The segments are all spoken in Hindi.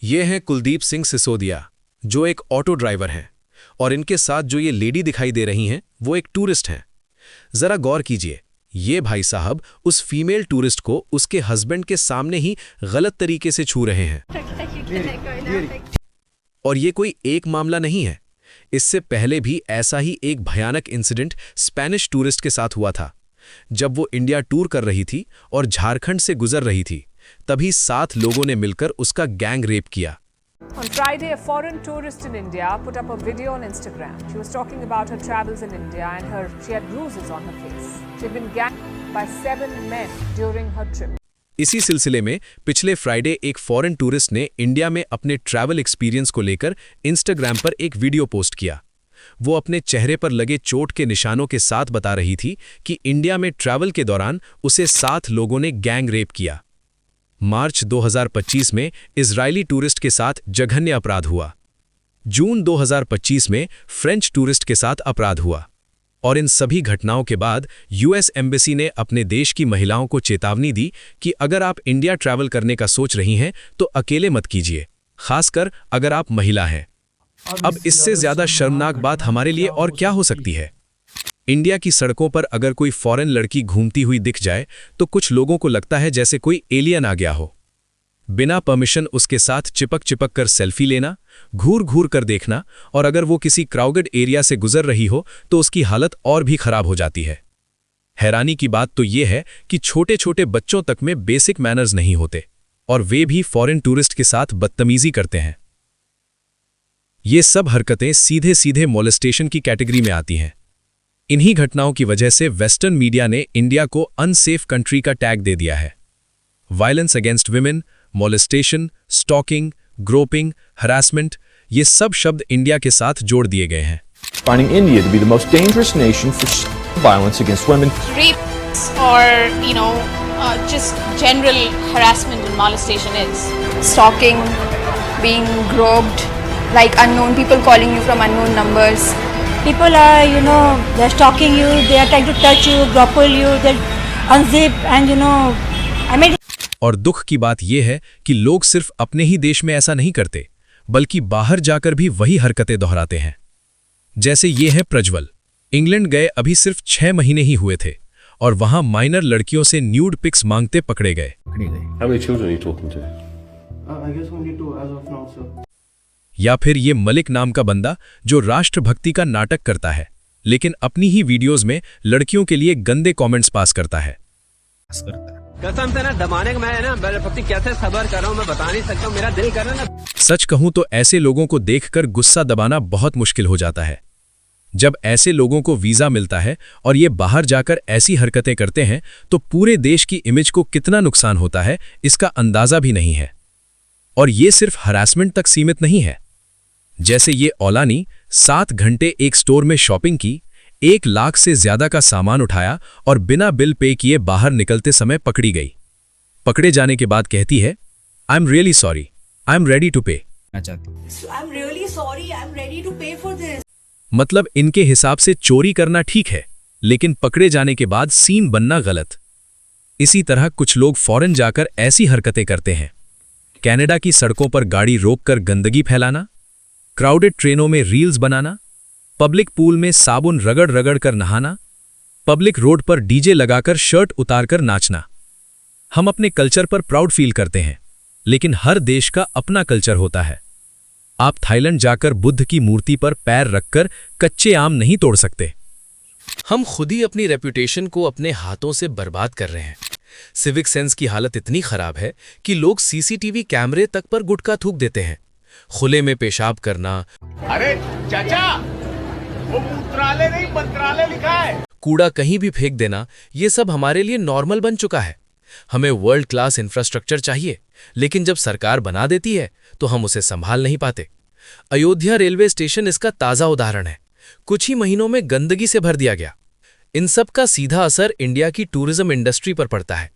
ये हैं कुलदीप सिंह सिसोदिया, जो एक ऑटो ड्राइवर हैं, और इनके साथ जो ये लेडी दिखाई दे रही हैं वो एक टूरिस्ट हैं। जरा गौर कीजिए, ये भाई साहब उस फीमेल टूरिस्ट को उसके हस्बैंड के सामने ही गलत तरीके से छू रहे हैं। और ये कोई एक मामला नहीं है, इससे पहले भी ऐसा ही एक भयानक इंसिडेंट स्पेनिश टूरिस्ट के साथ हुआ था। जब वो इंडिया टूर कर रही थी और झारखंड से गुजर रही थी, तभी 7 लोगों ने मिलकर उसका गैंग रेप किया। On Friday, a foreign tourist in India put up a video on Instagram. She was talking about her travels in India and she had bruises on her face. She had been ganged by 7 men during her trip. इसी सिलसिले में पिछले फ्राइडे एक फॉरेन टूरिस्ट ने इंडिया में अपने ट्रैवल एक्सपीरियंस को लेकर इंस्टाग्राम पर एक वीडियो पोस्ट किया। वो अपने चेहरे पर लगे चोट के निशानों के साथ बता रही थी कि इंडिया में ट्रैवल के दौरान उसे 7 लोगों ने गैंग रेप किया। मार्च 2025 में इजरायली टूरिस्ट के साथ जघन्य अपराध हुआ। जून 2025 में फ्रेंच टूरिस्ट के साथ अपराध हुआ। और इन सभी घटनाओं के बाद यूएस एम्बेसी ने अपने देश की महिलाओं को चेतावनी दी कि अगर आप इंडिया ट्रैवल करने का सोच रही हैं तो अकेले मत कीजिए, खासकर अगर आप महिला हैं। अब इससे ज्यादा शर्मनाक बात हमारे लिए और क्या हो सकती है? इंडिया की सड़कों पर अगर कोई फॉरेन लड़की घूमती हुई दिख जाए तो कुछ लोगों को लगता है जैसे कोई एलियन आ गया हो। बिना परमिशन उसके साथ चिपक कर सेल्फी लेना, घूर घूर कर देखना, और अगर वो किसी क्राउडेड एरिया से गुजर रही हो तो उसकी हालत और भी खराब हो जाती है। हैरानी की बात तो ये है कि छोटे छोटे बच्चों तक में बेसिक मैनर्स नहीं होते, और वे भी फॉरेन टूरिस्ट के साथ बदतमीजी करते हैं। ये सब हरकतें सीधे सीधे मोलेस्टेशन की कैटेगरी में आती हैं। इन्हीं घटनाओं की वजह से वेस्टर्न मीडिया ने इंडिया को अनसेफ कंट्री का टैग दे दिया है। Violence against women, molestation, stalking, groping, harassment, ये सब शब्द इंडिया के साथ जोड़ दिए गए हैं। Finding India to be the most dangerous nation for violence against women. Rapes or, just general harassment and molestation is. Stalking, being groped, like unknown people calling you from unknown numbers. People are, they're stalking you, they are trying to touch you, grapple you, they'll unzip and, और दुख की बात यह है कि लोग सिर्फ अपने ही देश में ऐसा नहीं करते, बल्कि बाहर जाकर भी वही हरकतें दोहराते हैं। जैसे ये है प्रज्वल, इंग्लैंड गए अभी सिर्फ 6 महीने ही हुए थे, और वहां माइनर लड़कियों से न्यूड पिक्स मांगते पकड़े गए। या फिर ये मलिक नाम का बंदा जो राष्ट्रभक्ति का नाटक करता है, लेकिन अपनी ही वीडियोस में लड़कियों के लिए गंदे कमेंट्स पास करता है। कसम से ना दबाने का मैं ना कैसे सबर कर रहा हूं, मैं बता नहीं सकता हूं, मेरा दिल कर रहा है ना। सच कहूं तो ऐसे लोगों को देखकर गुस्सा दबाना बहुत मुश्किल हो जाता है। जब ऐसे लोगों को वीजा मिलता है और ये बाहर जाकर ऐसी हरकतें करते हैं तो पूरे देश की इमेज को कितना नुकसान होता है इसका अंदाजा भी नहीं है। और ये सिर्फ हरासमेंट तक सीमित नहीं है। जैसे ये औलानी 7 घंटे एक स्टोर में शॉपिंग की, 1 लाख से ज्यादा का सामान उठाया और बिना बिल पे किए बाहर निकलते समय पकड़ी गई। पकड़े जाने के बाद कहती है, I am really sorry, I am ready to pay. मतलब इनके हिसाब से चोरी करना ठीक है, लेकिन पकड़े जाने के बाद सीन बनना गलत। इसी तरह कुछ लोग फॉरेन जाकर ऐसी हरकतें करते हैं। कनाडा की सड़कों पर गाड़ी रोककर गंदगी फैलाना, क्राउडेड ट्रेनों में रील्स बनाना, पब्लिक पूल में साबुन रगड़ रगड़ कर नहाना, पब्लिक रोड पर डीजे लगाकर शर्ट उतारकर नाचना। हम अपने कल्चर पर प्राउड फील करते हैं, लेकिन हर देश का अपना कल्चर होता है। आप थाईलैंड जाकर बुद्ध की मूर्ति पर पैर रखकर कच्चे आम नहीं तोड़ सकते। हम खुद ही अपनी रेपुटेशन को अपने हाथों से बर्बाद कर रहे हैं। सिविक सेंस की हालत इतनी खराब है कि लोग सीसीटीवी कैमरे तक पर गुटखा थूक देते हैं। खुले में पेशाब करना, अरे चाचा, वो मूत्रालय नहीं मंत्रालय लिखा है, कूड़ा कहीं भी फेंक देना, ये सब हमारे लिए नॉर्मल बन चुका है। हमें वर्ल्ड क्लास इंफ्रास्ट्रक्चर चाहिए, लेकिन जब सरकार बना देती है तो हम उसे संभाल नहीं पाते। अयोध्या रेलवे स्टेशन इसका ताजा उदाहरण है। कुछ ही महीनों में गंदगी से भर दिया गया। इन सब का सीधा असर इंडिया की टूरिज्म इंडस्ट्री पर पड़ता है।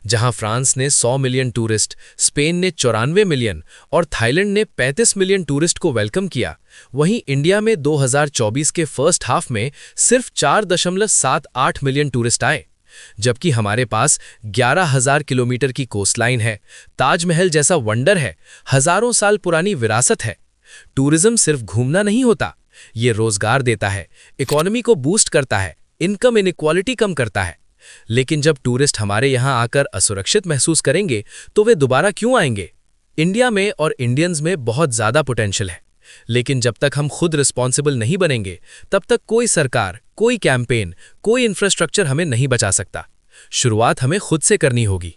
जहां फ्रांस ने 100 मिलियन टूरिस्ट, स्पेन ने 94 मिलियन और थाईलैंड ने 35 मिलियन टूरिस्ट को वेलकम किया, वहीं इंडिया में 2024 के फर्स्ट हाफ में सिर्फ 4.78 मिलियन टूरिस्ट आए, जबकि हमारे पास 11,000 किलोमीटर की कोस्टलाइन है, ताजमहल जैसा वंडर है, हजारों साल पुरानी विरासत है। टूरिज्म सिर्फ घूमना नहीं होता, ये रोजगार देता है, इकोनॉमी को बूस्ट करता है, इनकम इनइक्वालिटी कम करता है। लेकिन जब टूरिस्ट हमारे यहाँ आकर असुरक्षित महसूस करेंगे तो वे दोबारा क्यों आएंगे? इंडिया में और इंडियंस में बहुत ज़्यादा पोटेंशियल है, लेकिन जब तक हम खुद रिस्पॉन्सिबल नहीं बनेंगे तब तक कोई सरकार, कोई कैंपेन, कोई इंफ्रास्ट्रक्चर हमें नहीं बचा सकता। शुरुआत हमें खुद से करनी होगी।